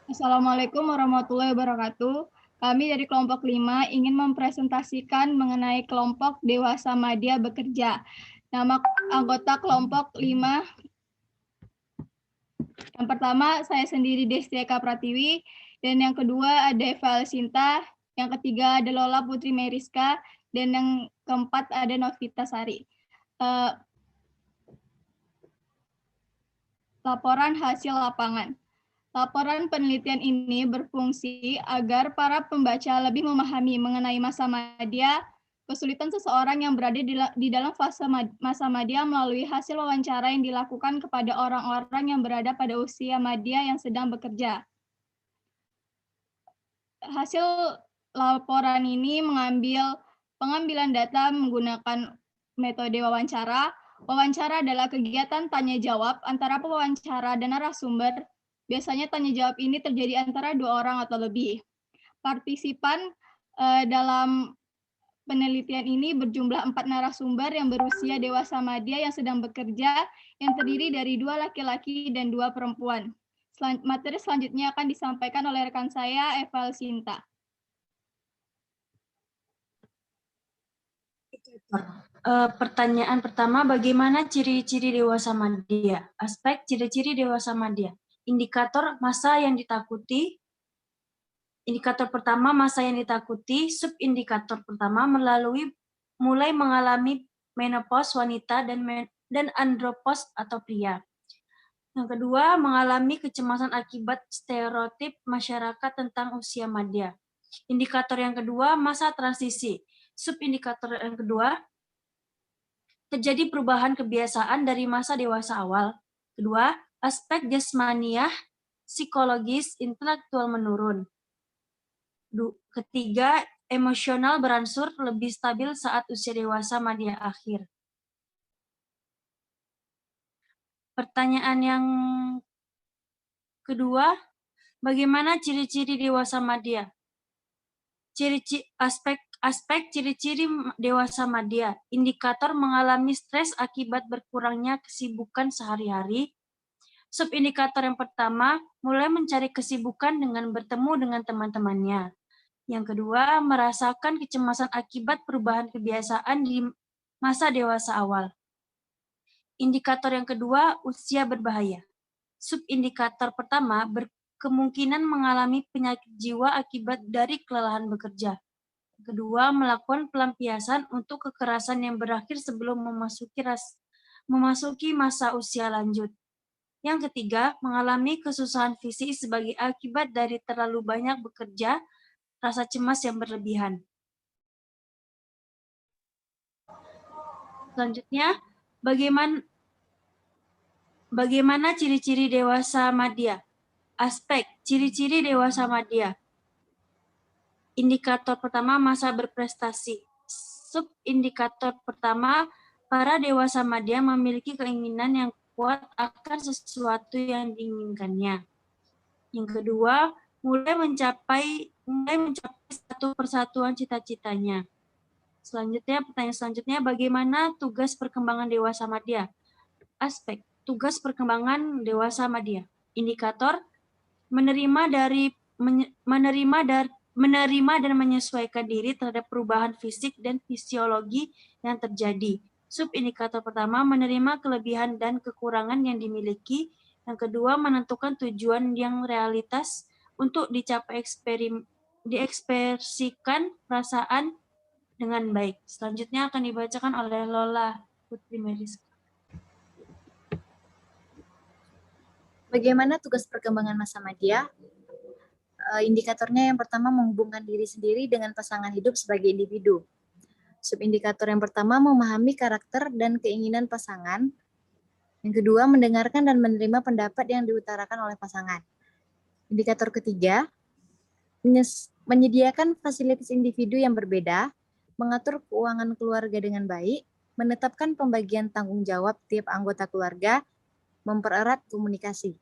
Assalamualaikum warahmatullahi wabarakatuh. Kami dari kelompok 5 ingin mempresentasikan mengenai kelompok Dewasa Madya Bekerja. Nama anggota kelompok 5, yang pertama saya sendiri Destia Eka Pratiwi, dan yang kedua ada Eva Sinta, yang ketiga ada Lola Putri Meriska, dan yang keempat ada Novita Sari. Laporan hasil lapangan. Laporan penelitian ini berfungsi agar para pembaca lebih memahami mengenai masa madya, kesulitan seseorang yang berada di dalam fase masa madya melalui hasil wawancara yang dilakukan kepada orang-orang yang berada pada usia madya yang sedang bekerja. Hasil laporan ini mengambil pengambilan data menggunakan metode wawancara. Wawancara adalah kegiatan tanya-jawab antara pewawancara dan narasumber. Biasanya tanya-jawab ini terjadi antara 2 orang atau lebih. Partisipan dalam penelitian ini berjumlah 4 narasumber yang berusia dewasa madya yang sedang bekerja, yang terdiri dari 2 laki-laki dan 2 perempuan. Materi selanjutnya akan disampaikan oleh rekan saya, Eva Sinta. Pertanyaan pertama, bagaimana ciri-ciri dewasa madya? Aspek ciri-ciri dewasa madya. Indikator masa yang ditakuti. Indikator pertama, masa yang ditakuti. Subindikator pertama, mulai mengalami menopause wanita dan andropause atau pria. Yang kedua, mengalami kecemasan akibat stereotip masyarakat tentang usia madya. Indikator yang kedua, masa transisi. Subindikator yang kedua, terjadi perubahan kebiasaan dari masa dewasa awal. Kedua, aspek jasmaniah, psikologis, intelektual menurun. Ketiga, emosional berangsur lebih stabil saat usia dewasa madya akhir. Pertanyaan yang kedua, bagaimana ciri-ciri dewasa madya? Aspek ciri-ciri dewasa madya. Indikator mengalami stres akibat berkurangnya kesibukan sehari-hari. Subindikator yang pertama, mulai mencari kesibukan dengan bertemu dengan teman-temannya. Yang kedua, merasakan kecemasan akibat perubahan kebiasaan di masa dewasa awal. Indikator yang kedua, usia berbahaya. Subindikator pertama, berkemungkinan mengalami penyakit jiwa akibat dari kelelahan bekerja. Kedua, melakukan pelampiasan untuk kekerasan yang berakhir sebelum memasuki masa usia lanjut. Yang ketiga, mengalami kesusahan fisik sebagai akibat dari terlalu banyak bekerja, rasa cemas yang berlebihan. Selanjutnya, bagaimana ciri-ciri dewasa madya? Aspek ciri-ciri dewasa madya. Indikator pertama, masa berprestasi. Subindikator pertama, para dewasa madya memiliki keinginan yang kuat akan sesuatu yang diinginkannya. Yang kedua, mulai mencapai satu persatuan cita-citanya. Pertanyaan selanjutnya, bagaimana tugas perkembangan dewasa madya? Aspek tugas perkembangan dewasa madya. Indikator menerima dan menyesuaikan diri terhadap perubahan fisik dan fisiologi yang terjadi. Subindikator pertama, menerima kelebihan dan kekurangan yang dimiliki. Yang kedua, menentukan tujuan yang realitas untuk dicapai diekspresikan perasaan dengan baik. Selanjutnya akan dibacakan oleh Lola Putri Meriska. Bagaimana tugas perkembangan masa madya? Indikatornya yang pertama, menghubungkan diri sendiri dengan pasangan hidup sebagai individu. Subindikator yang pertama, memahami karakter dan keinginan pasangan. Yang kedua, mendengarkan dan menerima pendapat yang diutarakan oleh pasangan. Indikator ketiga, menyediakan fasilitas individu yang berbeda, mengatur keuangan keluarga dengan baik, menetapkan pembagian tanggung jawab tiap anggota keluarga, mempererat komunikasi.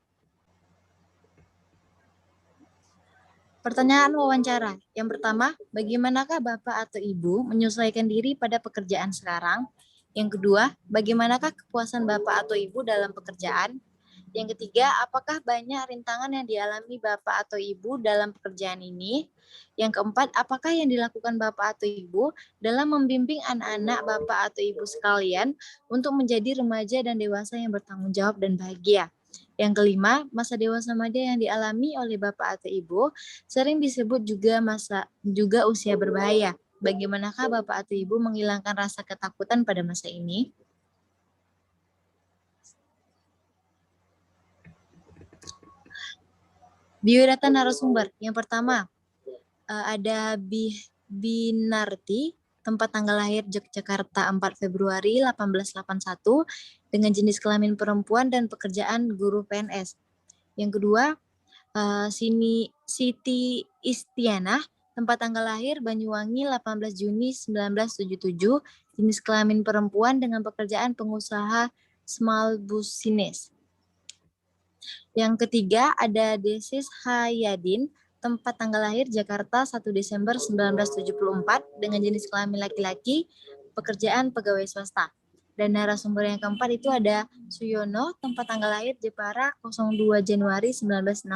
Pertanyaan wawancara. Yang pertama, bagaimanakah Bapak atau Ibu menyesuaikan diri pada pekerjaan sekarang? Yang kedua, bagaimanakah kepuasan Bapak atau Ibu dalam pekerjaan? Yang ketiga, apakah banyak rintangan yang dialami Bapak atau Ibu dalam pekerjaan ini? Yang keempat, apakah yang dilakukan Bapak atau Ibu dalam membimbing anak-anak Bapak atau Ibu sekalian untuk menjadi remaja dan dewasa yang bertanggung jawab dan bahagia? Yang kelima, masa dewasa madya yang dialami oleh Bapak atau Ibu sering disebut juga usia berbahaya. Bagaimanakah Bapak atau Ibu menghilangkan rasa ketakutan pada masa ini? Biodata narasumber. Yang pertama, ada Binarti, tempat tanggal lahir Yogyakarta 4 Februari 1881, dengan jenis kelamin perempuan dan pekerjaan guru PNS. Yang kedua, Siti Istianah, tempat tanggal lahir Banyuwangi 18 Juni 1977, jenis kelamin perempuan dengan pekerjaan pengusaha small business. Yang ketiga ada Desis Hayadin, tempat tanggal lahir Jakarta 1 Desember 1974 dengan jenis kelamin laki-laki, pekerjaan pegawai swasta. Dan narasumber yang keempat itu ada Suyono, tempat tanggal lahir Jepara 02 Januari 1965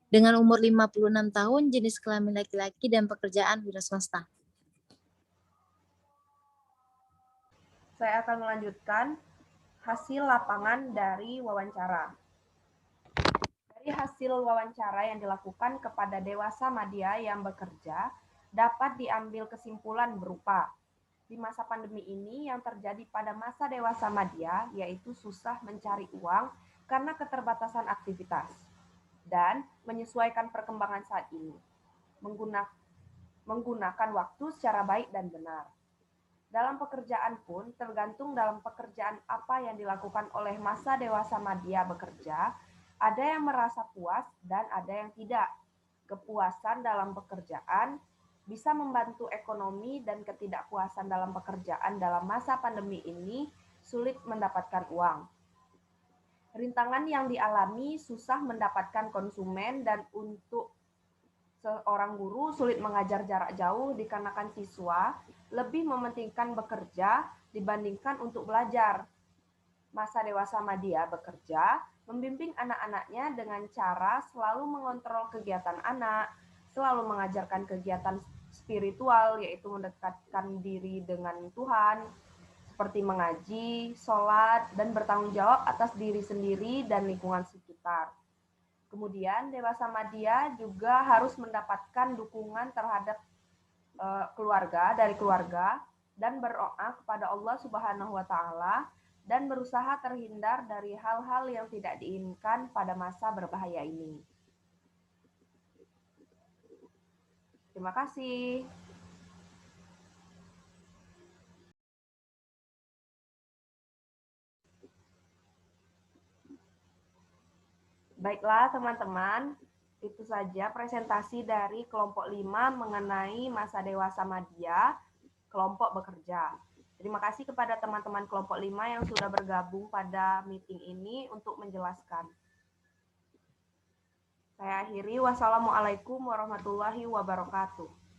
dengan umur 56 tahun, jenis kelamin laki-laki dan pekerjaan wira swasta. Saya akan melanjutkan hasil lapangan dari wawancara. Dari hasil wawancara yang dilakukan kepada dewasa madya yang bekerja, dapat diambil kesimpulan berupa di masa pandemi ini yang terjadi pada masa dewasa madya, yaitu susah mencari uang karena keterbatasan aktivitas dan menyesuaikan perkembangan saat ini, menggunakan waktu secara baik dan benar. Dalam pekerjaan pun tergantung dalam pekerjaan apa yang dilakukan oleh masa dewasa madya bekerja, ada yang merasa puas dan ada yang tidak. Kepuasan dalam pekerjaan bisa membantu ekonomi dan ketidakpuasan dalam pekerjaan dalam masa pandemi ini sulit mendapatkan uang. Rintangan yang dialami susah mendapatkan konsumen dan untuk seorang guru sulit mengajar jarak jauh dikarenakan siswa lebih mementingkan bekerja dibandingkan untuk belajar. Masa dewasa madya bekerja, membimbing anak-anaknya dengan cara selalu mengontrol kegiatan anak, selalu mengajarkan kegiatan spiritual, yaitu mendekatkan diri dengan Tuhan, seperti mengaji, sholat, dan bertanggung jawab atas diri sendiri dan lingkungan sekitar. Kemudian dewasa madya juga harus mendapatkan dukungan terhadap keluarga dari keluarga dan berdoa kepada Allah Subhanahu wa taala dan berusaha terhindar dari hal-hal yang tidak diinginkan pada masa berbahaya ini. Terima kasih. Baiklah teman-teman, itu saja presentasi dari kelompok 5 mengenai masa dewasa madya, kelompok bekerja. Terima kasih kepada teman-teman kelompok 5 yang sudah bergabung pada meeting ini untuk menjelaskan. Saya akhiri, wassalamualaikum warahmatullahi wabarakatuh.